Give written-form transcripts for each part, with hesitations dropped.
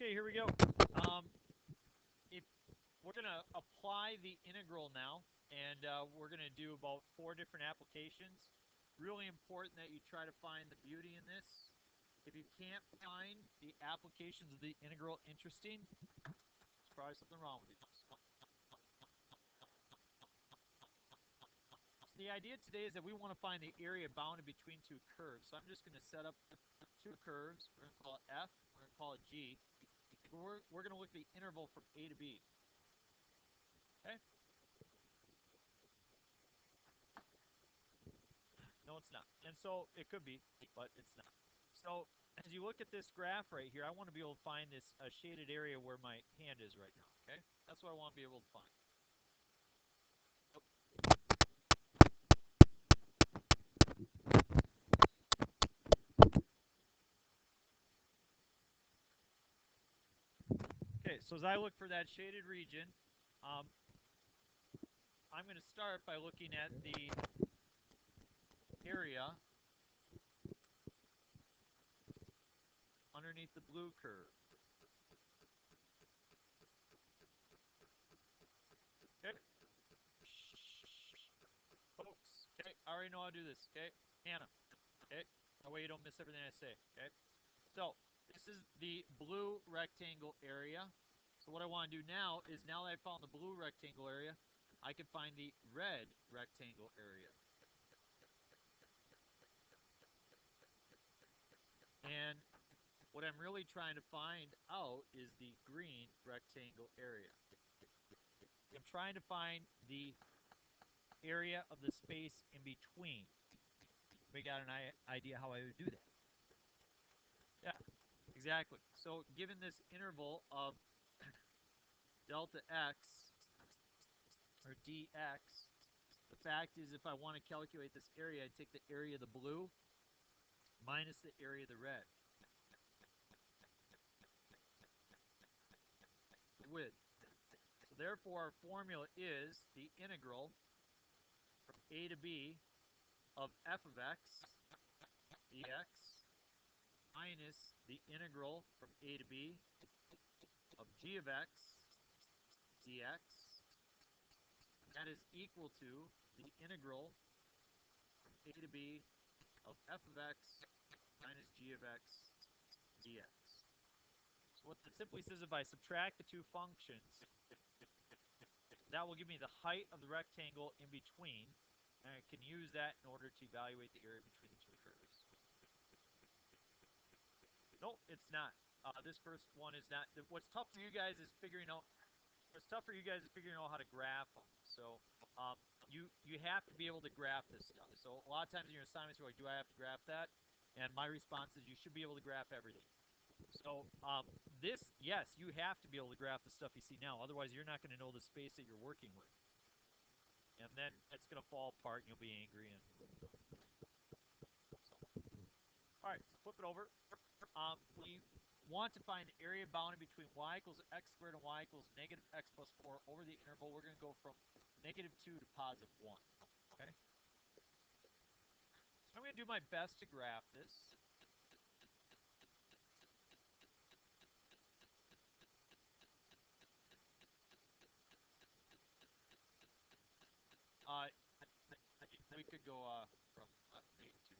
Okay, here we go. If we're gonna apply the integral now, and we're gonna do about 4 different applications. Really important that you try to find the beauty in this. If you can't find the applications of the integral interesting, there's probably something wrong with it. So the idea today is that we want to find the area bounded between two curves. So I'm just going to set up two curves. We're going to call it F. We're going to call it G. We're going to look at the interval from A to B. Okay? No, it's not. And so it could be, but it's not. So as you look at this graph right here, I want to be able to find this shaded area where my hand is right now. Okay? That's what I want to be able to find. Okay, so as I look for that shaded region, um, I'm going to start by looking at the area underneath the blue curve. Okay? Folks, okay? I already know how to do this, okay? Hannah, okay? That way you don't miss everything I say, okay? So, this is the blue rectangle area. So what I want to do now is, now that I found the blue rectangle area, I can find the red rectangle area. And what I'm really trying to find out is the green rectangle area. I'm trying to find the area of the space in between. We got an idea how I would do that. Yeah, exactly. So given this interval of delta x, or dx, the fact is, if I want to calculate this area, I take the area of the blue minus the area of the red. The width. So therefore, our formula is the integral from a to b of f of x dx minus the integral from a to b of g of x dx. That is equal to the integral from a to b of f of x minus g of x dx. So what that simply says, if I subtract the two functions, that will give me the height of the rectangle in between, and I can use that in order to evaluate the area between the two curves. No, it's not. This first one is not. What's tough for you guys is figuring out. What's tough for you guys is figuring out how to graph them. So you have to be able to graph this stuff. So a lot of times in your assignments, you're like, do I have to graph that? And my response is, you should be able to graph everything. So this, yes, you have to be able to graph the stuff you see now. Otherwise, you're not going to know the space that you're working with. And then it's going to fall apart, and you'll be angry. And so. All right, so flip it over. We want to find the area bounded between y equals x squared and y equals negative x plus 4 over the interval. We're going to go from negative 2 to positive 1. Okay? So I'm going to do my best to graph this. Uh, we could go from negative 2.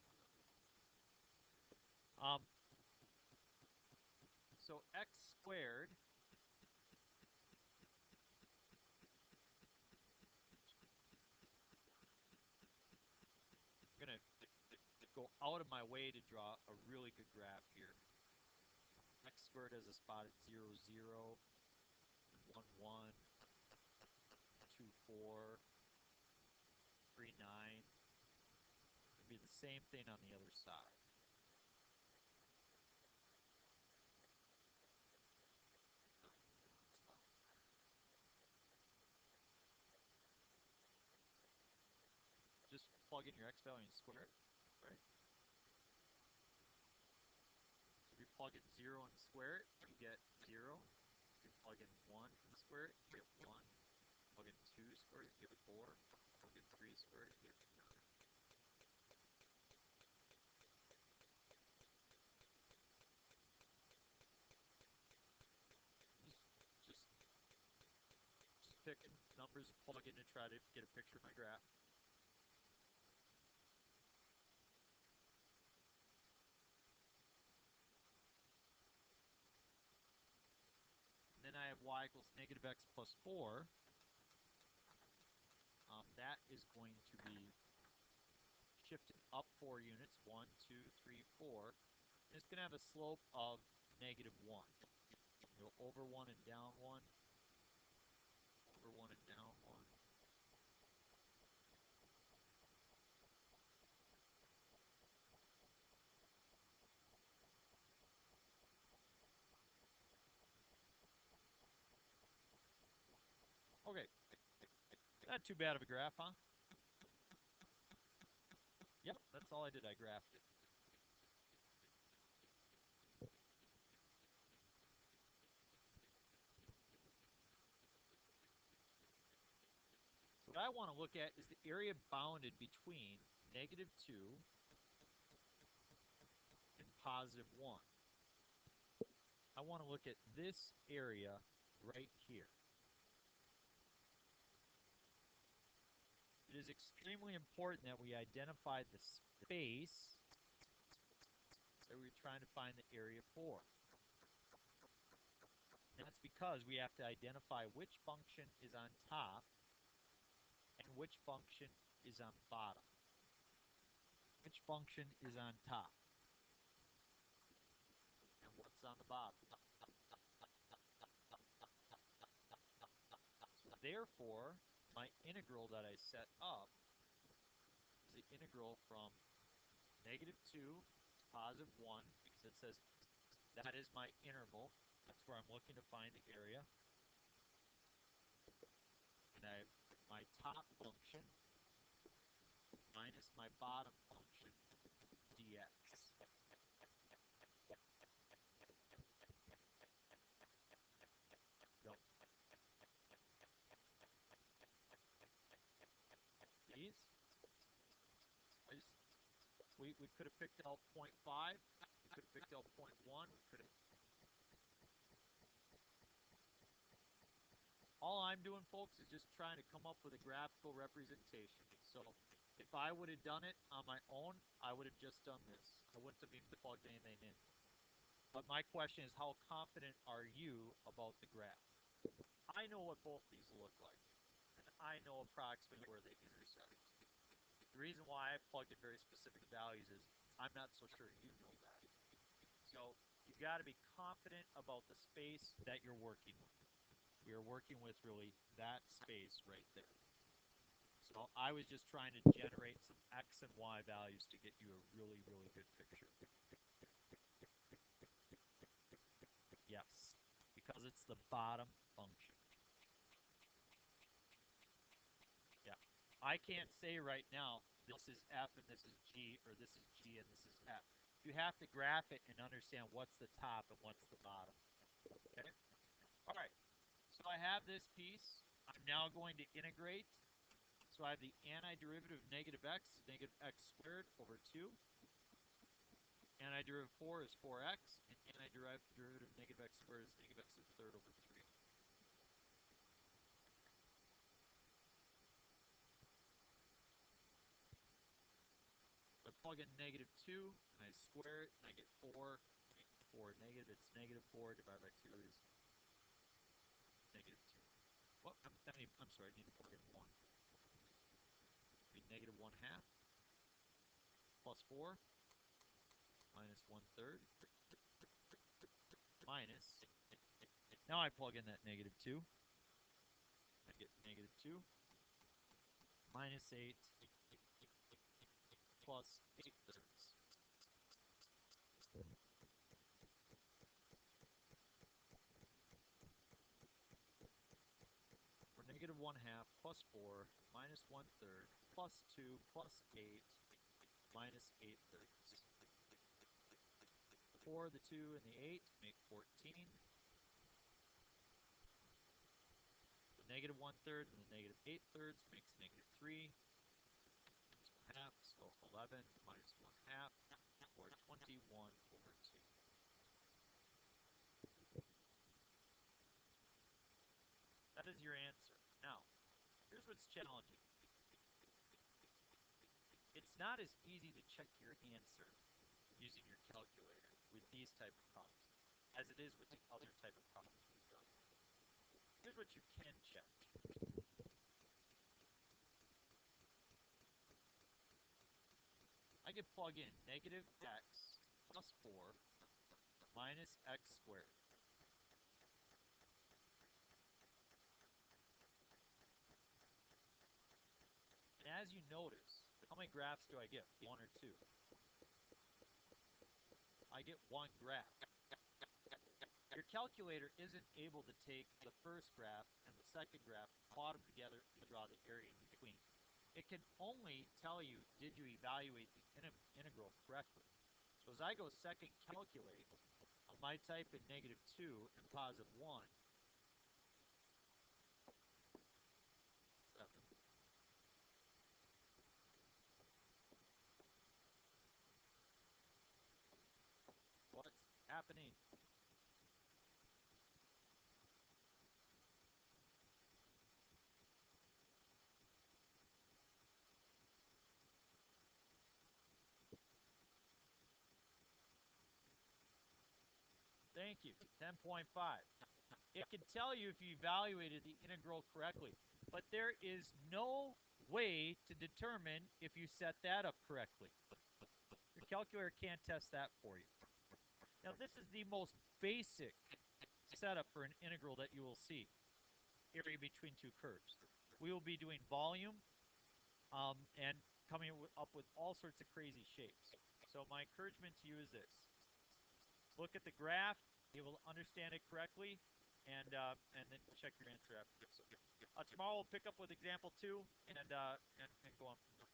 So x squared I'm going to go out of my way to draw a really good graph here. X squared has a spot at 0, 0, 1, 1, 2, 4, 3, 9. It'd be the same thing on the other side. Just plug in your x value and square it, right? If you plug in 0 and square it, you get 0. If you plug in 1 and square it, you get 1. Plug in 2 squared, you get 4. Plug in 3 squared, you get 9. picking numbers, plug in to try to get a picture of my graph. And then I have y equals negative x plus 4. That is going to be shifted up 4 units, 1, 2, 3, 4. And it's going to have a slope of negative 1. Go over 1 and down 1, over 1 and down 1. Okay, not too bad of a graph, huh? Yep, that's all I did. I graphed it. What I want to look at is the area bounded between negative 2 and positive 1. I want to look at this area right here. It is extremely important that we identify the space that we're trying to find the area for. That's because we have to identify which function is on top and which function is on bottom. Which function is on top and what's on the bottom. So therefore, my integral that I set up is the integral from negative 2 to positive 1, because it says that is my interval. That's where I'm looking to find the area. And I have my top function minus my bottom function, dx. Go. These, we could have picked out 0.5. We could have picked out 0.1. We could have. All I'm doing, folks, is just trying to come up with a graphical representation. So if I would have done it on my own, I would have just done this. I wouldn't have even plugged anything in. But my question is, how confident are you about the graph? I know what both these look like, and I know approximately where they intersect. The reason why I plugged in very specific values is I'm not so sure you know that. So you've got to be confident about the space that you're working with. We are working with really that space right there. So I was just trying to generate some x and y values to get you a really, really good picture. Yes, because it's the bottom function. Yeah. I can't say right now, this is f and this is g, or this is g and this is f. You have to graph it and understand what's the top and what's the bottom. Okay? All right. So I have this piece. I'm now going to integrate. So I have the antiderivative of negative x squared over 2. Antiderivative of 4 is 4x, and antiderivative of negative x squared is negative x to the third over 3. So I plug in negative 2, and I square it, and I get 4. 4 negative, it's negative 4 divided by 2 is negative 2. Well, I'm sorry, I need to plug in 1. Be negative 1 half plus 4 minus 1/3 minus. Now I plug in that negative 2. I get negative 2 minus 8 plus 8/3. Or negative 1 half plus 4 minus 1/3 plus 2 plus 8 minus 8/3. 4, the 2, and the 8 make 14. The negative 1/3 and the negative 8/3 makes negative 3. Minus 1 half, so 11 minus 1 half, or 21 over 2. That is your answer. here's what's challenging. It's not as easy to check your answer using your calculator with these type of problems as it is with the other type of problems we've done. Here's what you can check. I can plug in negative x plus 4 minus x squared. And as you notice, how many graphs do I get? 1 or 2? I get 1 graph. Your calculator isn't able to take the first graph and the second graph, plot them together, and draw the area in between. It can only tell you, did you evaluate the integral correctly? So as I go second calculate, I might type in -2 and positive 1. 7. What's happening? Thank you. 10.5. It can tell you if you evaluated the integral correctly, but there is no way to determine if you set that up correctly. Your calculator can't test that for you. Now, this is the most basic setup for an integral that you will see, area between two curves. We will be doing volume and coming up with all sorts of crazy shapes. So my encouragement to you is this. Look at the graph, you will understand it correctly, and then check your answer after this. Tomorrow we'll pick up with example 2 and go on from there.